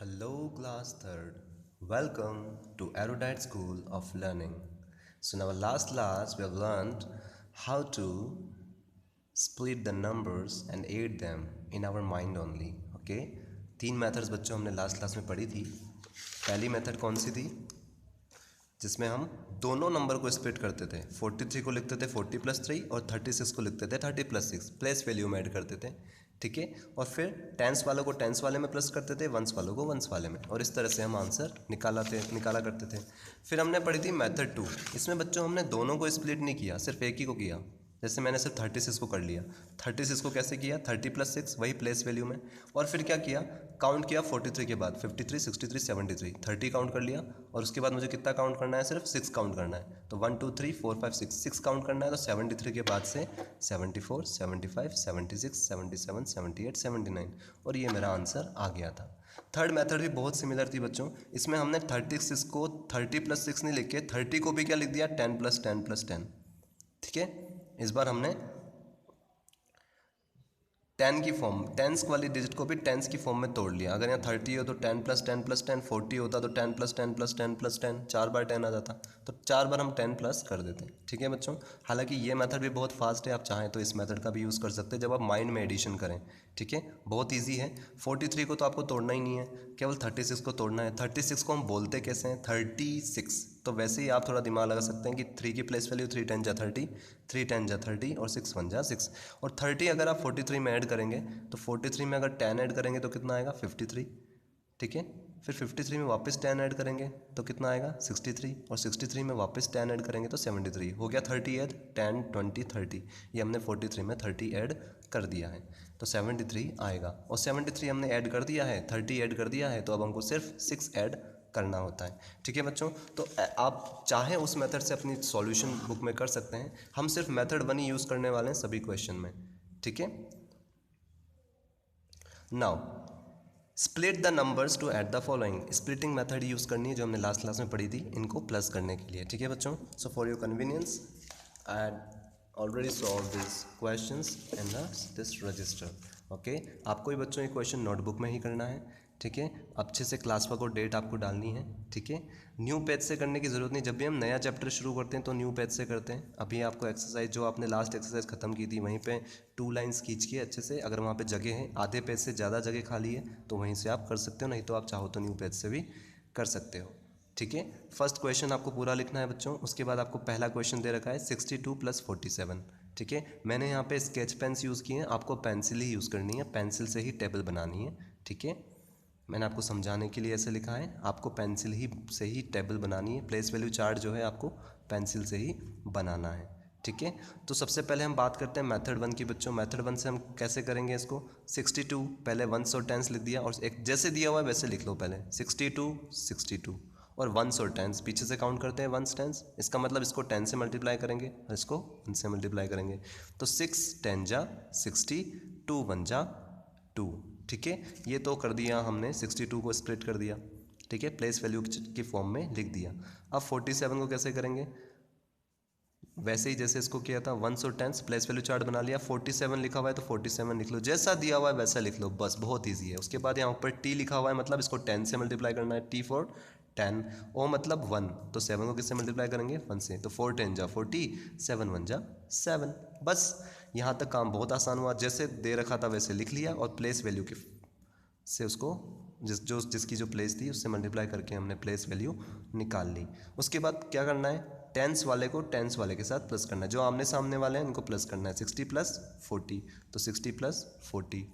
Hello, class third. Welcome to Erudite School of Learning. So, in our last class, we have learned how to split the numbers and aid them in our mind only. Okay? तीन methods बच्चों हमने last class में पढ़ी थी. पहली method कौन सी थी? जिसमें हम दोनों नंबर को स्प्लिट करते थे. 43 को लिखते थे 40 + 3 और 36 को लिखते थे 30 + 6. प्लेस वैल्यू में ऐड करते थे. ठीक है. और फिर टेंस वालों को टेंस वाले में प्लस करते थे, वंस वालों को वंस वाले में, और इस तरह से हम आंसर निकाला करते थे. फिर हमने पढ़ी थी मेथड 2. इसमें बच्चों हमने दोनों को स्प्लिट नहीं किया, सिर्फ एक ही को किया. जैसे मैंने सिर्फ 36 को कर लिया. 36 को कैसे किया? 30 + 6 वही प्लेस वैल्यू में. और फिर क्या किया? काउंट किया 43 के बाद. 53, 63, 73, 30 काउंट कर लिया. और उसके बाद मुझे कितना काउंट करना है? सिर्फ 6 काउंट करना है. तो 1 2 3 4 5 6 काउंट करना है. तो 73 के बाद से 74, 75, 76, 77, 78, 79, और ये मेरा आंसर आ गया था. थर्ड मेथड भी बहुत सिमिलर थी बच्चों. इसमें हमने 36 को 30 + 6 नहीं लिख के 30 को भी क्या लिख दिया? 10 + 10 + 10. ठीक है. इस बार हमने 10 की फॉर्म, टेंस वाली डिजिट को भी टेंस की फॉर्म में तोड़ लिया. अगर यहाँ 30 हो तो 10 + 10 + 10, 40 होता तो 10 + 10 + 10 + 10, 4 बार 10 आ जाता. तो 4 बार हम 10 प्लस कर देते हैं. ठीक है बच्चों. हालांकि ये मेथड भी बहुत फास्ट है, आप चाहें तो इस मेथड का भी यूज़ कर सकते हैं जब आप माइंड में एडिशन करें. ठीक है. बहुत ईजी है. 43 को तो आपको तोड़ना ही नहीं है, केवल 36 को तोड़ना है. 36 को हम बोलते कैसे हैं? 36. तो वैसे ही आप थोड़ा दिमाग लगा सकते हैं कि 3 की प्लेस वैल्यू 3 × 10 = 30, 3 × 10 = 30 और 6 × 1 = 6. और 30 अगर आप 43 में ऐड करेंगे तो 43 में अगर 10 ऐड करेंगे तो कितना आएगा? 53. ठीक है. फिर 53 में वापस 10 ऐड करेंगे तो कितना आएगा? 63. और 63 में वापस 10 ऐड करेंगे तो 73. हो गया 30 ऐड. 10 20 30. ये हमने 43 में 30 ऐड कर दिया है तो 73 आएगा. और 73 हमने ऐड कर दिया है, 30 ऐड कर दिया है, तो अब हमको सिर्फ 6 ऐड करना होता है. ठीक है बच्चों. तो आप चाहें उस मेथड से अपनी सॉल्यूशन बुक में कर सकते हैं. हम सिर्फ मेथड 1 ही यूज़ करने वाले हैं सभी क्वेश्चन में. ठीक है. Now split the numbers to add the following. Splitting method use करनी है जो हमने लास्ट क्लास में पढ़ी थी, इनको प्लस करने के लिए. ठीक है बच्चों. So for your convenience I had already solve this questions in this register. Okay. आपको ही बच्चों ये क्वेश्चन नोटबुक में ही करना है. ठीक है. अच्छे से क्लास वर्क और डेट आपको डालनी है. ठीक है. न्यू पेज से करने की ज़रूरत नहीं. जब भी हम नया चैप्टर शुरू करते हैं तो न्यू पेज से करते हैं. अभी आपको एक्सरसाइज जो आपने लास्ट एक्सरसाइज ख़त्म की थी वहीं पे 2 लाइन्स खींच के अच्छे से, अगर वहाँ पे जगह है, आधे पेज से ज़्यादा जगह खाली है तो वहीं से आप कर सकते हो, नहीं तो आप चाहो तो न्यू पेज से भी कर सकते हो. ठीक है. फर्स्ट क्वेश्चन आपको पूरा लिखना है बच्चों. उसके बाद आपको पहला क्वेश्चन दे रखा है 62 + 47. ठीक है. मैंने यहाँ पे स्केच पेन्स यूज़ किए हैं, आपको पेंसिल ही यूज़ करनी है, पेंसिल से ही टेबल बनानी है. ठीक है. मैंने आपको समझाने के लिए ऐसे लिखा है, आपको पेंसिल ही से ही टेबल बनानी है. प्लेस वैल्यू चार्ट जो है आपको पेंसिल से ही बनाना है. ठीक है. तो सबसे पहले हम बात करते हैं मेथड 1 की बच्चों. मेथड 1 से हम कैसे करेंगे इसको? 62 पहले वंस और टेंस लिख दिया, और एक जैसे दिया हुआ है वैसे लिख लो. पहले 62 62 और वंस और टेंस पीछे से काउंट करते हैं. वंस टेंस, इसका मतलब इसको 10 से मल्टीप्लाई करेंगे और इसको 1 से मल्टीप्लाई करेंगे. तो 6 10 = 60, 2 1 = 2. ठीक है. ये तो कर दिया हमने, 62 को स्प्लिट कर दिया. ठीक है. प्लेस वैल्यू की फॉर्म में लिख दिया. अब 47 को कैसे करेंगे? वैसे ही जैसे इसको किया था, वंस और टेंस, प्लेस वैल्यू चार्ट बना लिया. 47 लिखा हुआ है तो 47 लिख लो, जैसा दिया हुआ है वैसा लिख लो, बस. बहुत ईजी है. उसके बाद यहाँ ऊपर टी लिखा हुआ है, मतलब इसको 10 से मल्टीप्लाई करना है. T for 10. ओ मतलब 1, तो 7 को किससे मल्टीप्लाई करेंगे? 1 से. तो 4 10 = 40, 7 1 = 7. बस. यहाँ तक काम बहुत आसान हुआ. जैसे दे रखा था वैसे लिख लिया और प्लेस वैल्यू के से उसको जिसकी जो प्लेस थी उससे मल्टीप्लाई करके हमने प्लेस वैल्यू निकाल ली. उसके बाद क्या करना है? टेंस वाले को टेंस वाले के साथ प्लस करना है. जो आमने सामने वाले हैं इनको प्लस करना है. 60 + 40, तो 60 + 40.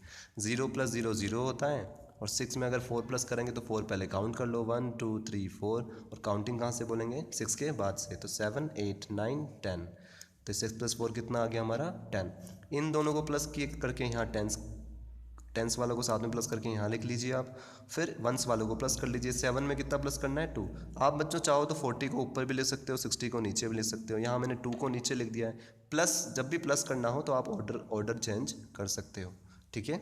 0 + 0 0 होता है. और 6 में अगर 4 प्लस करेंगे तो 4 पहले काउंट कर लो, 1 2 3 4. और काउंटिंग कहाँ से बोलेंगे? 6 के बाद से. तो 7 8 9 10. तो 6 + 4 कितना आ गया हमारा? 10. इन दोनों को प्लस किए करके यहाँ टेंस वालों को साथ में प्लस करके यहाँ लिख लीजिए आप. फिर वंस वालों को प्लस कर लीजिए. 7 में कितना प्लस करना है? 2. आप बच्चों चाहो तो 40 को ऊपर भी लिख सकते हो, 60 को नीचे भी लिख सकते हो. यहाँ मैंने 2 को नीचे लिख दिया है. प्लस जब भी प्लस करना हो तो आप ऑर्डर चेंज कर सकते हो. ठीक है.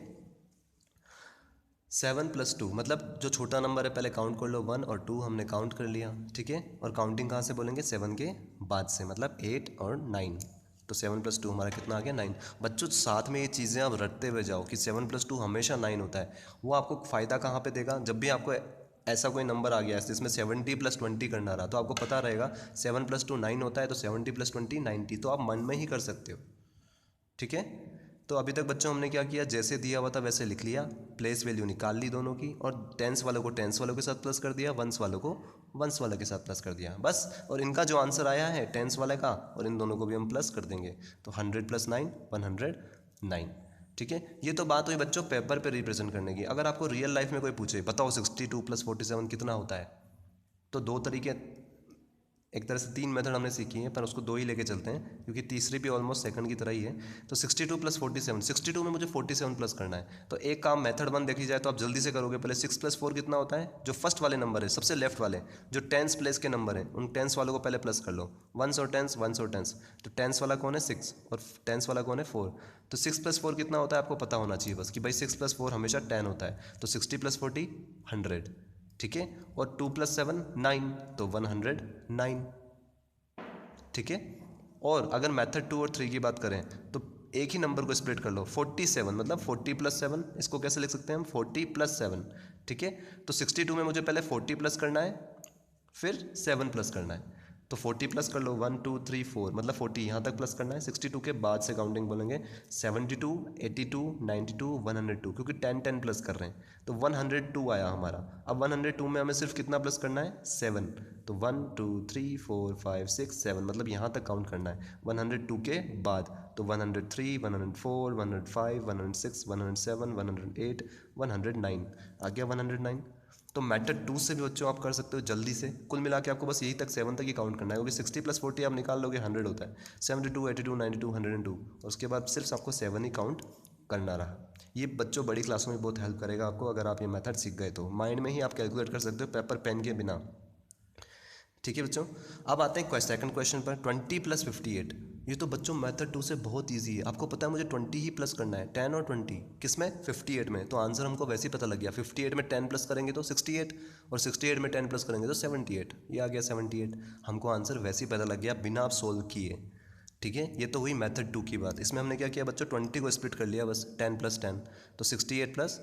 7 + 2 मतलब जो छोटा नंबर है पहले काउंट कर लो. 1 और 2 हमने काउंट कर लिया. ठीक है. और काउंटिंग कहाँ से बोलेंगे? 7 के बाद से, मतलब 8 और 9. तो 7+2 हमारा कितना आ गया 9। बच्चों साथ में ये चीज़ें आप रटते हुए जाओ कि 7+2 हमेशा 9 होता है। वो आपको फ़ायदा कहाँ पे देगा, जब भी आपको ऐसा कोई नंबर आ गया है जिसमें 70+20 करना रहा तो आपको पता रहेगा 7+2 9 होता है, तो 70+20 90, तो आप मन में ही कर सकते हो। ठीक है, तो अभी तक बच्चों हमने क्या किया, जैसे दिया हुआ था वैसे लिख लिया, प्लेस वैल्यू निकाल ली दोनों की, और टेंस वालों को टेंस वालों के साथ प्लस कर दिया, वंस वालों को वंस वाले के साथ प्लस कर दिया बस। और इनका जो आंसर आया है टेंस वाले का, और इन दोनों को भी हम प्लस कर देंगे, तो 100 + 9 109। ठीक है, ये तो बात हुई बच्चों पेपर पे रिप्रेजेंट करने की। अगर आपको रियल लाइफ में कोई पूछे बताओ 62 + 47 कितना होता है, तो दो तरीके, एक तरह से 3 मेथड हमने सीखी हैं, पर उसको 2 ही लेके चलते हैं क्योंकि तीसरी भी ऑलमोस्ट सेकंड की तरह ही है। तो 62 + 47, 62 में मुझे 47 प्लस करना है, तो एक काम मेथड 1 देखी जाए तो आप जल्दी से करोगे। पहले 6 + 4 कितना होता है, जो फर्स्ट वाले नंबर है सबसे लेफ्ट वाले, जो टेंस प्लेस के नंबर हैं उन टेंस वालों को पहले प्लस कर लो, वंस और टेंस, वंस और टेंस। तो टेंस वाला कौन है 6 और टेंस वाला कौन है 4, तो 6 + 4 कितना होता है आपको पता होना चाहिए बस कि भाई 6 + 4 हमेशा 10 होता है, तो 60 + 40 100। ठीक है, और 2 + 7 9, तो 109। ठीक है, और अगर मेथड 2 और 3 की बात करें तो एक ही नंबर को स्प्लिट कर लो, 47 मतलब 40 + 7, इसको कैसे लिख सकते हैं हम 40 + 7। ठीक है, तो 62 में मुझे पहले 40 प्लस करना है, फिर 7 प्लस करना है, तो 40 प्लस कर लो 1 2 3 4, मतलब 40 यहाँ तक प्लस करना है। 62 के बाद से काउंटिंग बोलेंगे 72 82 92 102, क्योंकि 10 10 प्लस कर रहे हैं, तो 102 आया हमारा। अब 102 में हमें सिर्फ कितना प्लस करना है 7, तो 1 2 3 4 5 6 7, मतलब यहाँ तक काउंट करना है 102 के बाद, तो 103 104 105 106 107 108 109 आ गया 109। तो मेथड 2 से भी बच्चों आप कर सकते हो जल्दी से। कुल मिला के आपको बस यही तक 7 तक ही काउंट करना है, क्योंकि 60 + 40 आप निकाल लोगे 100 होता है, 72 82 92 102, और उसके बाद सिर्फ आपको 7 ही काउंट करना रहा। ये बच्चों बड़ी क्लासों में बहुत हेल्प करेगा आपको, अगर आप ये मेथड सीख गए तो माइंड में ही आप कैलकुलेट कर सकते हो पेपर पेन के बिना। ठीक है बच्चों, अब आते हैं सेकंड क्वेश्चन पर, 20 + 58। ये तो बच्चों मेथड 2 से बहुत इजी है। आपको पता है मुझे 20 ही प्लस करना है, 10 और 20 किस में 58 में, तो आंसर हमको वैसे ही पता लग गया। 58 में 10 प्लस करेंगे तो 68, और 68 में 10 प्लस करेंगे तो 78, ये आ गया 78। हमको आंसर वैसे ही पता लग गया बिना आप सोल्व किए। ठीक है, ये तो हुई मेथड 2 की बात। इसमें हमने क्या किया बच्चों, 20 को स्प्लिट कर लिया बस, 10 + 10, तो 68 +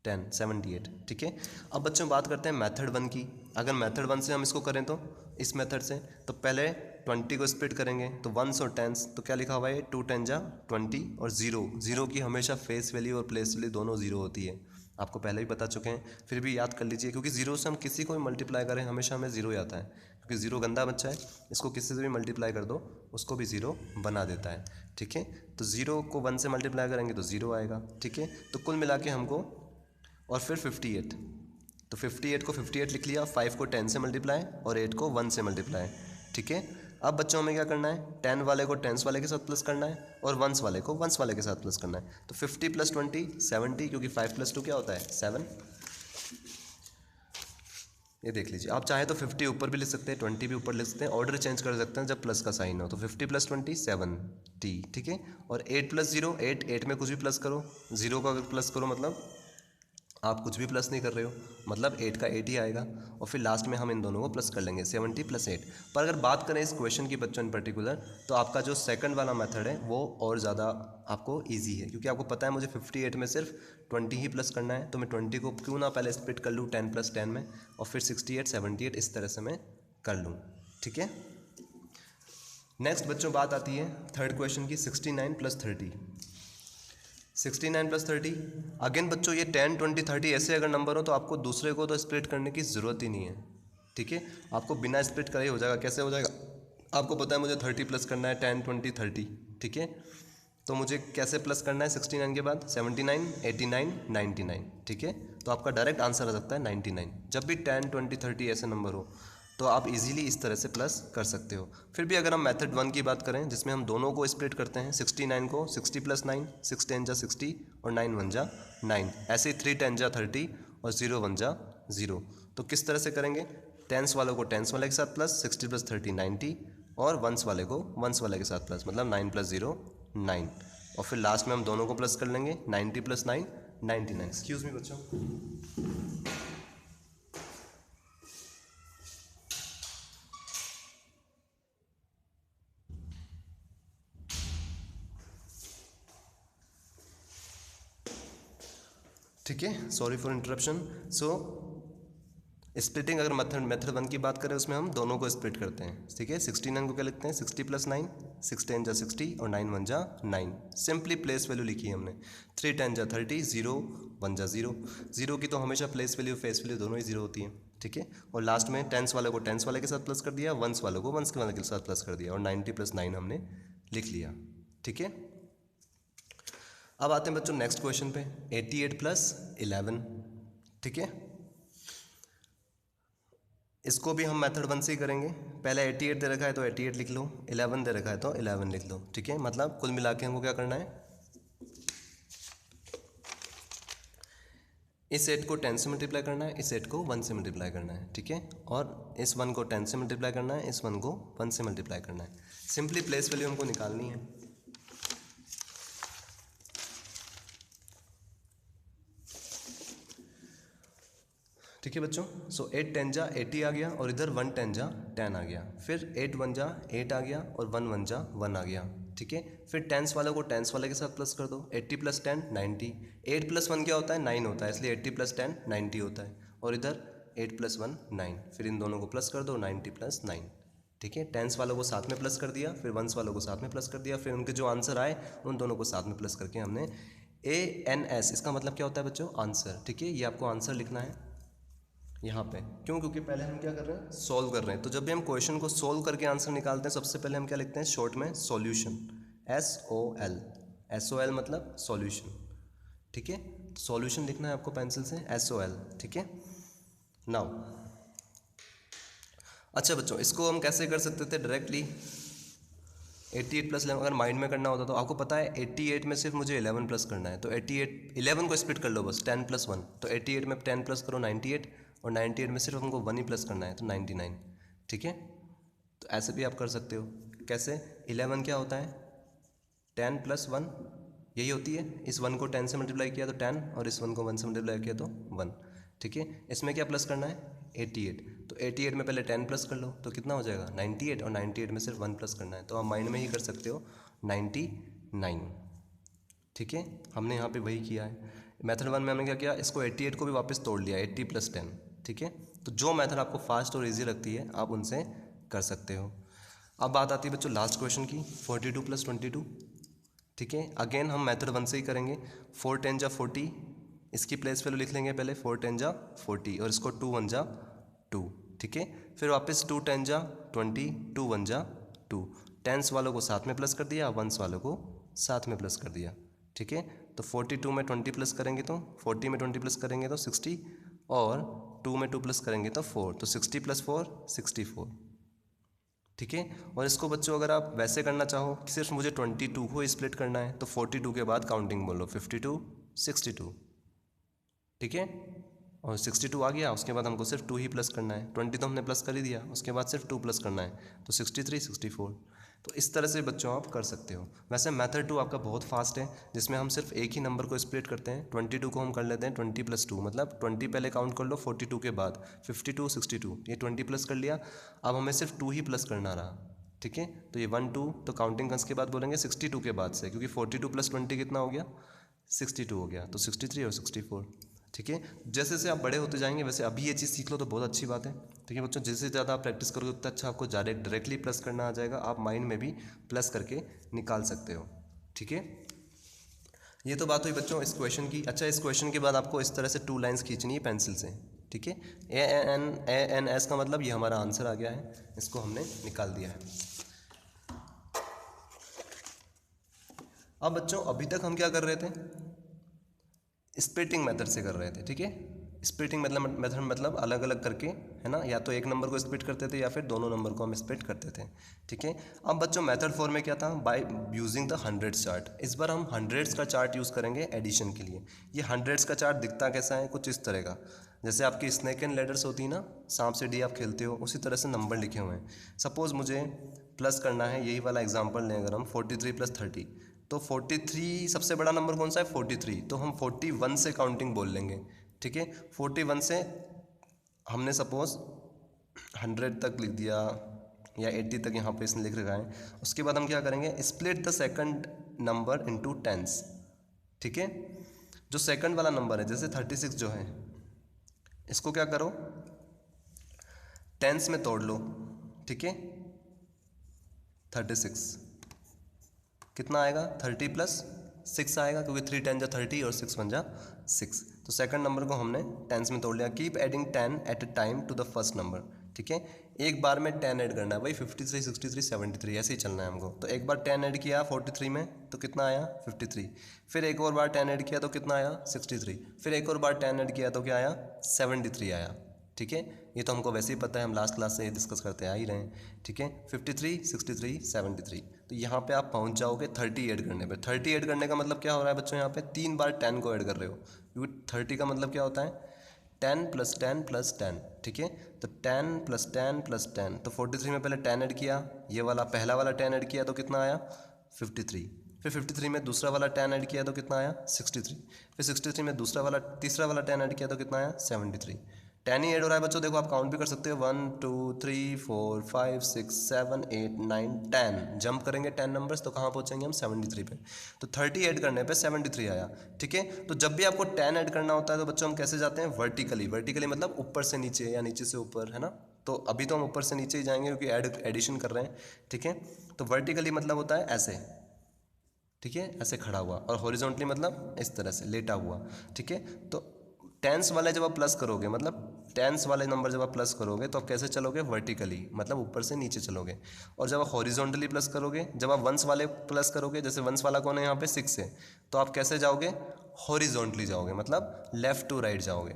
10 78। ठीक है, अब बच्चों बात करते हैं मेथड 1 की। अगर मेथड 1 से हम इसको करें तो इस मेथड से, तो पहले 20 को स्प्लिट करेंगे तो वंस और टेंस, तो क्या लिखा हुआ है 2 10 जा 20, और जीरो की हमेशा फेस वैल्यू और प्लेस वैल्यू दोनों जीरो होती है, आपको पहले ही बता चुके हैं, फिर भी याद कर लीजिए, क्योंकि जीरो से हम किसी को भी मल्टीप्लाई करें हमेशा हमें जीरो ही आता है, क्योंकि जीरो गंदा बच्चा है, इसको किसी से भी मल्टीप्लाई कर दो उसको भी जीरो बना देता है। ठीक है, तो जीरो को 1 से मल्टीप्लाई करेंगे तो जीरो आएगा। ठीक है, तो कुल मिला के हमको, और फिर 58, तो 58 को 58 लिख लिया, 5 को 10 से मल्टीप्लाई और 8 को 1 से मल्टीप्लाई। ठीक है, अब बच्चों में क्या करना है, 10 वाले को 10s वाले के साथ प्लस करना है, और 1s वाले को 1s वाले के साथ प्लस करना है, तो 50 + 20 70, क्योंकि 5 + 2 क्या होता है 7। ये देख लीजिए, आप चाहे तो 50 ऊपर भी लिख सकते हैं, 20 भी ऊपर लिख सकते हैं, ऑर्डर चेंज कर सकते हैं जब प्लस का साइन हो, तो 50 + 20 70। ठीक है, और 8 + 0 8, 8 में कुछ भी प्लस करो, 0 का अगर प्लस करो मतलब आप कुछ भी प्लस नहीं कर रहे हो, मतलब 8 का 8 ही आएगा, और फिर लास्ट में हम इन दोनों को प्लस कर लेंगे 70 + 8। पर अगर बात करें इस क्वेश्चन की बच्चों इन पर्टिकुलर, तो आपका जो सेकंड वाला मेथड है वो और ज़्यादा आपको इजी है, क्योंकि आपको पता है मुझे 58 में सिर्फ 20 ही प्लस करना है, तो मैं 20 को क्यों ना पहले स्प्लिट कर लूँ 10 + 10 में, और फिर 68 78 इस तरह से मैं कर लूँ। ठीक है, नेक्स्ट बच्चों बात आती है थर्ड क्वेश्चन की, 69 + 30। 69 + 30, अगेन बच्चों ये 10 20 30 ऐसे अगर नंबर हो तो आपको दूसरे को तो स्प्लिट करने की ज़रूरत ही नहीं है। ठीक है, आपको बिना स्प्लिट करे ही हो जाएगा। कैसे हो जाएगा, आपको पता है मुझे 30 प्लस करना है, 10 20 30। ठीक है, तो मुझे कैसे प्लस करना है 69 के बाद 79 89 99। ठीक है, तो आपका डायरेक्ट आंसर आ सकता है 99। जब भी 10 20 30 ऐसे नंबर हो तो आप इजीली इस तरह से प्लस कर सकते हो। फिर भी अगर हम मेथड 1 की बात करें जिसमें हम दोनों को स्प्लिट करते हैं, 69 को 60 + 9, 6 10 जा 60 और 9 1 जा 9, ऐसे ही 3 10 जा 30 और 0 1 जा 0। तो किस तरह से करेंगे, टेंस वालों को टेंस वाले के साथ प्लस, 60 + 30 90, और वंस वाले को वंस वाले के साथ प्लस, मतलब 9 + 0 9, और फिर लास्ट में हम दोनों को प्लस कर लेंगे, 90 + 9 99। एक्सक्यूज़ मी बच्चों, ठीक है, sorry for interruption. So splitting अगर मेथड 1 की बात करें उसमें हम दोनों को स्प्लिट करते हैं। ठीक है, 69 को क्या लिखते हैं 60 + 9, 6 10 जा 60 और 9 1 जा 9। सिंपली प्लेस वैल्यू लिखी है हमने। 3 10 जा 30, 0 1 जा 0। 0 की तो हमेशा प्लेस वैल्यू फेस वैल्यू दोनों ही 0 होती है। ठीक है, और लास्ट में टेंस वाले को टेंस वाले के साथ प्लस कर दिया, वंस वाले को वंस वाले के साथ प्लस कर दिया और 90 + 9 हमने लिख लिया। ठीक है, अब आते हैं बच्चों नेक्स्ट क्वेश्चन पे। 88 + 11। ठीक है, इसको भी हम मेथड 1 से ही करेंगे। पहले 88 दे रखा है तो 88 लिख लो, 11 दे रखा है तो 11 लिख लो। ठीक है, मतलब कुल मिला के हमको क्या करना है, इस 8 को 10 से मल्टीप्लाई करना है, इस 8 को 1 से मल्टीप्लाई करना है। ठीक है, और इस 1 को 10 से मल्टीप्लाई करना है, इस 1 को 1 से मल्टीप्लाई करना है। सिंपली प्लेस वैल्यू हमको निकालनी है। ठीक है बच्चों, सो 8 10 जा 80 आ गया और इधर 1 10 जा 10 आ गया। फिर 8 1 जा 8 आ गया और 1 1 जा 1 आ गया। ठीक है, फिर टेंस वाले को टेंस वाले के साथ प्लस कर दो। 80 + 10 90। 8 + 1 क्या होता है 9 होता है, इसलिए 80 + 10 90 होता है। और इधर 8 + 1 9। फिर इन दोनों को प्लस कर दो, 90 + 9। ठीक है, टेंस वालों को साथ में प्लस कर दिया, फिर वंस वालों को साथ में प्लस कर दिया, फिर उनके जो आंसर आए उन दोनों को साथ में प्लस करके हमने ANS, इसका मतलब क्या होता है बच्चों आंसर। ठीक है, ये आपको आंसर लिखना है यहाँ पे। क्यों, क्योंकि पहले हम क्या कर रहे हैं सॉल्व कर रहे हैं। तो जब भी हम क्वेश्चन को सॉल्व करके आंसर निकालते हैं सबसे पहले हम क्या लिखते हैं शॉर्ट में सॉल्यूशन, SOL। SOL मतलब सॉल्यूशन। ठीक है, सॉल्यूशन लिखना है आपको पेंसिल से SOL। ठीक है, नाउ अच्छा बच्चों इसको हम कैसे कर सकते थे डायरेक्टली। 88 + 11 अगर माइंड में करना होता तो आपको पता है 88 में सिर्फ मुझे 11 प्लस करना है। तो 88 11 को स्प्लिट कर लो बस 10 + 1। तो 88 में 10 प्लस करो 98 और 98 में सिर्फ हमको 1 ही प्लस करना है तो 99। ठीक है, तो ऐसे भी आप कर सकते हो। कैसे, 11 क्या होता है 10 + 1 यही होती है। इस 1 को 10 से मल्टीप्लाई किया तो 10 और इस 1 को 1 से मल्टीप्लाई किया तो 1। ठीक है, इसमें क्या प्लस करना है 88। तो 88 में पहले 10 प्लस कर लो तो कितना हो जाएगा 98 और 98 में सिर्फ 1 प्लस करना है तो आप माइंड में ही कर सकते हो 99। ठीक है, हमने यहाँ पे वही किया है। मेथड 1 में हमने क्या किया, इसको 88 को भी वापस तोड़ लिया 80 + 10। ठीक है, तो जो मेथड आपको फास्ट और ईजी लगती है आप उनसे कर सकते हो। अब बात आती है बच्चों लास्ट क्वेश्चन की, 42 + 22। ठीक है, अगेन हम मेथड 1 से ही करेंगे। 4 10 जा 40, इसकी प्लेस वैल्यू लिख लेंगे पहले 4 10 जा 40 और इसको 2 1 जा 2। ठीक है, फिर वापस 2 10 जा 20, 2 1 जा 2। टेंस वालों को साथ में प्लस कर दिया, वंस वालों को साथ में प्लस कर दिया। ठीक है, तो 42 में 20 प्लस करेंगे तो 40 में 20 प्लस करेंगे तो 60 और 2 में 2 प्लस करेंगे तो 4, तो 60 + 4 64। ठीक है, और इसको बच्चों अगर आप वैसे करना चाहो कि सिर्फ मुझे 22 को स्प्लिट करना है तो 42 के बाद काउंटिंग बोलो 52 62। ठीक है, और 62 आ गया उसके बाद हमको सिर्फ 2 ही प्लस करना है। 20 तो हमने प्लस कर ही दिया, उसके बाद सिर्फ 2 प्लस करना है तो 63 64। तो इस तरह से बच्चों आप कर सकते हो। वैसे मेथड 2 आपका बहुत फास्ट है जिसमें हम सिर्फ एक ही नंबर को स्प्लिट करते हैं। 22 को हम कर लेते हैं 20 + 2, मतलब 20 पहले काउंट कर लो 42 के बाद 52 62, ये 20 प्लस कर लिया। अब हमें सिर्फ 2 ही प्लस करना रहा। ठीक है, तो ये 1 2 तो काउंटिंग कंस के बाद बोलेंगे 62 के बाद से, क्योंकि 42 + 20 कितना हो गया 62 हो गया, तो 63 और 64। ठीक है, जैसे जैसे आप बड़े होते जाएंगे वैसे अभी ये चीज़ सीख लो तो बहुत अच्छी बात है। ठीक है बच्चों, जैसे ज़्यादा आप प्रैक्टिस करोगे उतना अच्छा आपको डायरेक्टली प्लस करना आ जाएगा, आप माइंड में भी प्लस करके निकाल सकते हो। ठीक है, ये तो बात हुई बच्चों इस क्वेश्चन की। अच्छा, इस क्वेश्चन के बाद आपको इस तरह से 2 लाइन्स खींचनी है पेंसिल से। ठीक है, ANS का मतलब ये हमारा आंसर आ गया है, इसको हमने निकाल दिया है। अब बच्चों अभी तक हम क्या कर रहे थे, स्प्लिटिंग मेथड से कर रहे थे। ठीक है, स्प्लिटिंग मेथड मतलब अलग अलग करके, है ना, या तो एक नंबर को स्प्लिट करते थे या फिर दोनों नंबर को हम स्प्लिट करते थे। ठीक है, अब बच्चों मेथड 4 में क्या था, bye using the hundreds chart. इस बार हम हंड्रेड्स का चार्ट यूज़ करेंगे एडिशन के लिए। ये हंड्रेड्स का चार्ट दिखता कैसा है, कुछ इस तरह का, जैसे आपकी स्नेक एंड लैडर्स होती है ना, सांप सीढ़ी आप खेलते हो, उसी तरह से नंबर लिखे हुए हैं। सपोज़ मुझे प्लस करना है, यही वाला एग्जाम्पल लें अगर हम 43 + 30, तो 43 सबसे बड़ा नंबर कौन सा है 43, तो हम 41 से काउंटिंग बोल लेंगे। ठीक है, 41 से हमने सपोज़ 100 तक लिख दिया या 80 तक यहाँ पे इसने लिख रखा है। उसके बाद हम क्या करेंगे, split the second number into tens. ठीक है, जो सेकंड वाला नंबर है, जैसे 36 जो है, इसको क्या करो, टेंस में तोड़ लो, ठीक है। 36 कितना आएगा, 30 प्लस 6 आएगा, क्योंकि 3 10 जा 30 और 6 1 जा 6। तो सेकंड नंबर को हमने टेंस में तोड़ लिया। Keep adding 10 at a time to the first number, ठीक है। एक बार में 10 ऐड करना है भाई, 53 63 73 ऐसे ही चलना है हमको। तो एक बार 10 ऐड किया 43 में तो कितना आया 53, फिर एक और बार 10 ऐड किया तो कितना आया 63, फिर एक और बार 10 ऐड किया तो क्या आया 73 आया, ठीक है। ये तो हमको वैसे ही पता है, हम लास्ट क्लास से डिस्कस करते आ ही रहे हैं, ठीक है। 53 63 73, तो यहाँ पे आप पहुँच जाओगे 30 ऐड करने पे। 30 ऐड करने का मतलब क्या हो रहा है बच्चों, यहाँ पे 3 बार 10 को ऐड कर रहे हो, क्योंकि 30 का मतलब क्या होता है 10 + 10 + 10, ठीक है। तो 10 + 10 + 10, तो 43 में पहले 10 ऐड किया, ये वाला पहला वाला 10 ऐड किया तो कितना आया 53, फिर 53 में दूसरा वाला 10 ऐड किया तो कितना आया 63, फिर 63 में तीसरा वाला 10 ऐड किया तो कितना आया 73। 10 ही ऐड हो रहा है बच्चों, देखो आप काउंट भी कर सकते हो, 1 2 3 4 5 6 7 8 9 10, जंप करेंगे 10 नंबर्स तो कहाँ पहुँचेंगे हम 73 पे। तो 30 ऐड करने पे 73 आया, ठीक है। तो जब भी आपको 10 ऐड करना होता है तो बच्चों हम कैसे जाते हैं, वर्टिकली। वर्टिकली मतलब ऊपर से नीचे या नीचे से ऊपर, है ना। तो अभी तो हम ऊपर से नीचे ही जाएंगे क्योंकि एडिशन कर रहे हैं, ठीक है। तो वर्टिकली मतलब होता है ऐसे, ठीक है, ऐसे खड़ा हुआ, और हॉरिजॉन्टली मतलब इस तरह से लेटा हुआ, ठीक है। तो टेंस वाले जब आप प्लस करोगे, मतलब टेंस वाले नंबर जब आप प्लस करोगे तो आप कैसे चलोगे, वर्टिकली मतलब ऊपर से नीचे चलोगे। और जब आप हॉरिजॉन्टली प्लस करोगे, जब आप वंस वाले प्लस करोगे, जैसे वंस वाला कौन है यहाँ पे 6 है, तो आप कैसे जाओगे, हॉरिजॉन्टली जाओगे, मतलब लेफ़्ट टू राइट जाओगे।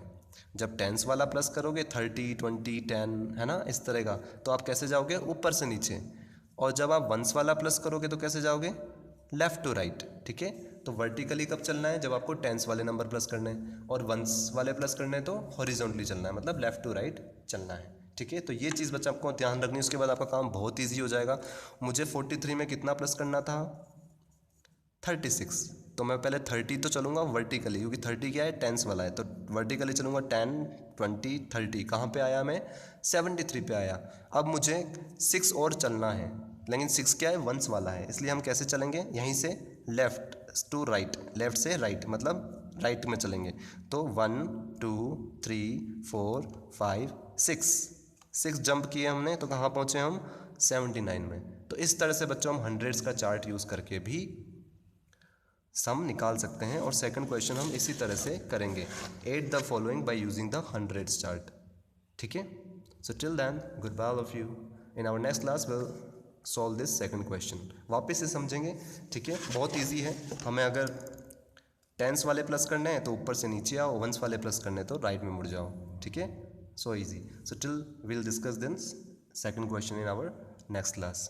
जब टेंस वाला प्लस करोगे 30 20 10, है ना, इस तरह का, तो आप कैसे जाओगे, ऊपर से नीचे। और जब आप वंस वाला प्लस करोगे तो कैसे जाओगे, लेफ़्ट टू राइट, ठीक है। तो वर्टिकली कब चलना है, जब आपको टेंस वाले नंबर प्लस करने हैं, और वंस वाले प्लस करने हैं तो हॉरिजॉन्टली चलना है, मतलब लेफ़्ट टू राइट चलना है, ठीक है। तो ये चीज़ बच्चा आपको ध्यान रखनी है, उसके बाद आपका काम बहुत ईजी हो जाएगा। मुझे 43 में कितना प्लस करना था 36, तो मैं पहले 30 तो चलूँगा वर्टिकली, क्योंकि 30 क्या है, टेंस वाला है, तो वर्टिकली चलूँगा 10 20 30, कहाँ पे आया मैं 73 पे आया। अब मुझे 6 और चलना है, लेकिन 6 क्या है, वंस वाला है, इसलिए हम कैसे चलेंगे, यहीं से लेफ़्ट टू राइट, लेफ़्ट से राइट मतलब राइट में चलेंगे। तो 1 2 3 4 5 6 जंप किए हमने, तो कहाँ पहुँचे हम 79 में। तो इस तरह से बच्चों हम हंड्रेड्स का चार्ट यूज़ करके भी सम निकाल सकते हैं। और सेकंड क्वेश्चन हम इसी तरह से करेंगे, add the following by using the hundreds chart, ठीक है। So till then goodbye all of you, in our next class will solve this second question. वापस से समझेंगे, ठीक है, बहुत इजी है। हमें अगर टेंस वाले प्लस करने हैं तो ऊपर से नीचे आओ, वंस वाले प्लस करने हैं तो राइट में मुड़ जाओ, ठीक है। So easy. So till will discuss this second question in our next class.